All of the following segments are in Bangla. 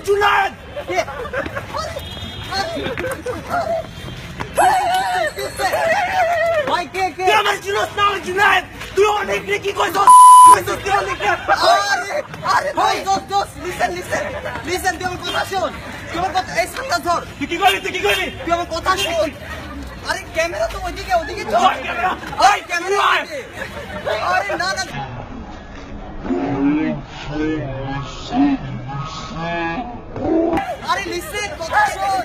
জুনায়েদ ভাই কে কে তুই আমার চিনস না জুনায়েদ তুই অনেক রে কি কইছস আরে ভাই দোস্ত লিসেন তুই আমার কথা শোন তুই আমার কথা এই সামনে ধর তুই কি করলি তুই আমার কথা শোন আরে ক্যামেরা তো ওইদিকে তো ওই ক্যামেরা আরে না আরে লিসেন কথা শোন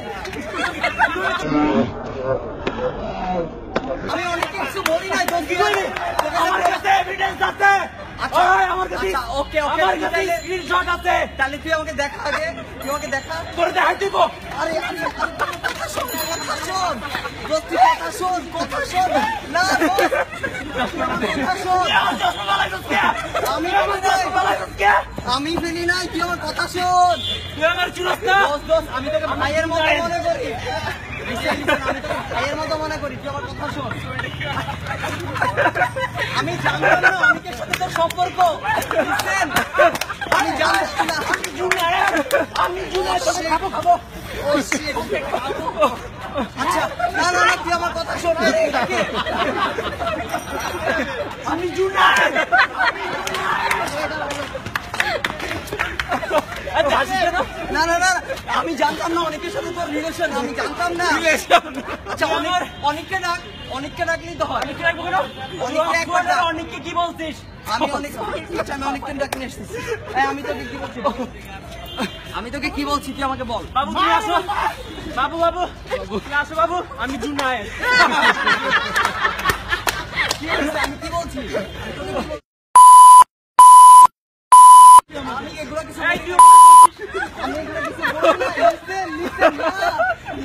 আমি অনেক কিছু বলি নাই দোস্ত আমার কাছে এভিডেন্স আছে আমার কাছে ওকে আমার কাছে স্ক্রিনশট আছে তাহলে তুই আমাকে দেখা আগে তুই আমাকে দেখা তোর দেখাই দিব আরে কথা শোন দোস্ত কথা শোন না কথা শোন আমি ফেলি নাই তুই আমার কথা শোন তুই আমার চিনস না দোস্ত আমি তোকে ভাইয়ের মতো মনে করি আমি তোকে ভাইয়ের মতো মনে করি তুই আমার কথা শোন আমি জানতাম না অনেকের সাথে তোর সম্পর্ক আমি জানতাম না আমি জুনায়েদ খাবো ও শিট আচ্ছা না তুই আমার কথা শোন আমি জুনায়েদ না আমি জানতাম না অনেকের সাথে তোর রিলেশন আমি জানতাম না আচ্ছা অনেককে ডাকলেই তো হয় অনেককে কি বলছিস আমি অনেককে ডাকিয়ে এসেছি আমি তোকে কি বলছি আমি তোকে কি বলছি তুই আমাকে বল বাবু তুমি আসো বাবু তুমি আসো বাবু আমি জুনায়েদ আমি কি বলছি আমি এগুলো কিছু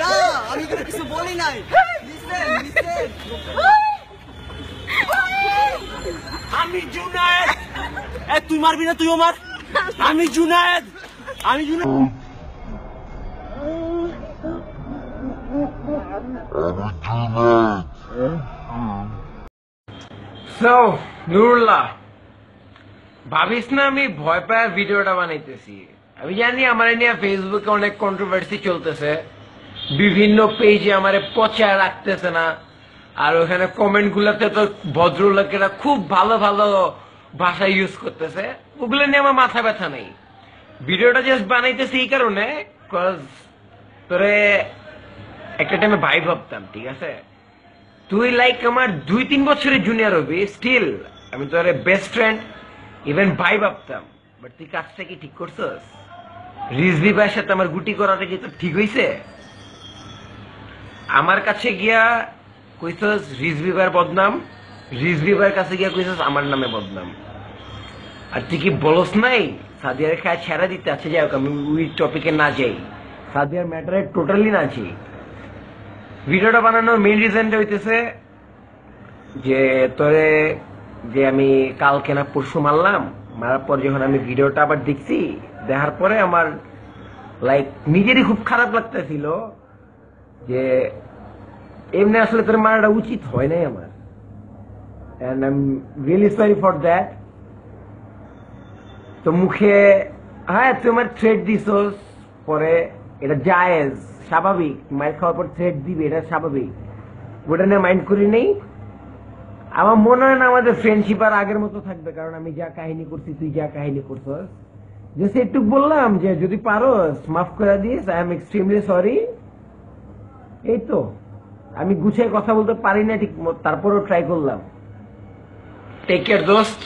না আমি এগুলো কিছু বলি নাই আমি জুনায়েদ তুই মারবি না তুইও মার আমি জুনায়েদ সো নুরুল্লাহ ভাবিস না আমি ভয় পাওয়ার ভিডিওটা বানাইতেছি আমি জানি আমার নিয়ে ফেসবুকে অনেক কন্ট্রোভার্সি চলতেছে বিভিন্ন পেজে আমারে পচা রাখতেছে না আর ওখানে কমেন্ট গুলাতে তো ভদ্রলোকেরা খুব ভালো ভাষা ইউজ করতেছে ওগুলো নিয়ে আমার মাথা ব্যথা নেই ভিডিওটা জাস্ট বানাইতেছি এই কারণে তোরে একটা টাইমে ভাই ভাবতাম ঠিক আছে তুই লাইক আমার 2-3 বছরের জুনিয়র হবি স্টিল আমি তোর বেস্ট ফ্রেন্ড ইভেন ভাই ভাবতাম বাট তুই কাজটা কি ঠিক করছস রিজভি ভাইয়ের সাথে আমার গুটি করাটা কি তো ঠিক হইছে আমার কাছে গিয়া কইছস রিজভি ভাইয়ের বদনাম রিজভি ভাইয়ের কাছে গিয়া কইছস আমার নামে বদনাম আর তুই কি বলস নাই সাদিয়ার খায় ছেড়া দিতে আছে যাই হোক আমি ওই টপিকে না যাই সাদিয়ার ম্যাটারে টোটালি না যাই ভিডিওটা বানানোর মেইন রিজনটা হইতেছে যে তোরে যে আমি কালকে না পরশু মারলাম মারার পর যখন আমি ভিডিওটা আবার দেখছি দেখার পরে আমার লাইক নিজেরই খুব খারাপ লাগতেছিল যে এমনি আসলে তোর মারাটা উচিত হয় নাই আমার and I am really sorry for that তো মুখে হ্যাঁ তুই আমার থ্রেড দিছস পরে এটা জায়েজ স্বাভাবিক মাইর খাওয়ার পর থ্রেড দিবে এটা স্বাভাবিক ওটা নিয়ে মাইন্ড করি নেই আমার মনে হয় না আমাদের ফ্রেন্ডশিপ আর আগের মতো থাকবে কারণ আমি যা কাহিনী করছি তুই যা কাহিনী করছস যে সেটুক বললাম যে যদি পারোস মাফ করে this I am extremely sorry এই তো আমি গুছিয়ে কথা বলতে পারি না ঠিক তারপরও ট্রাই করলাম টেক কেয়ার দোস্ত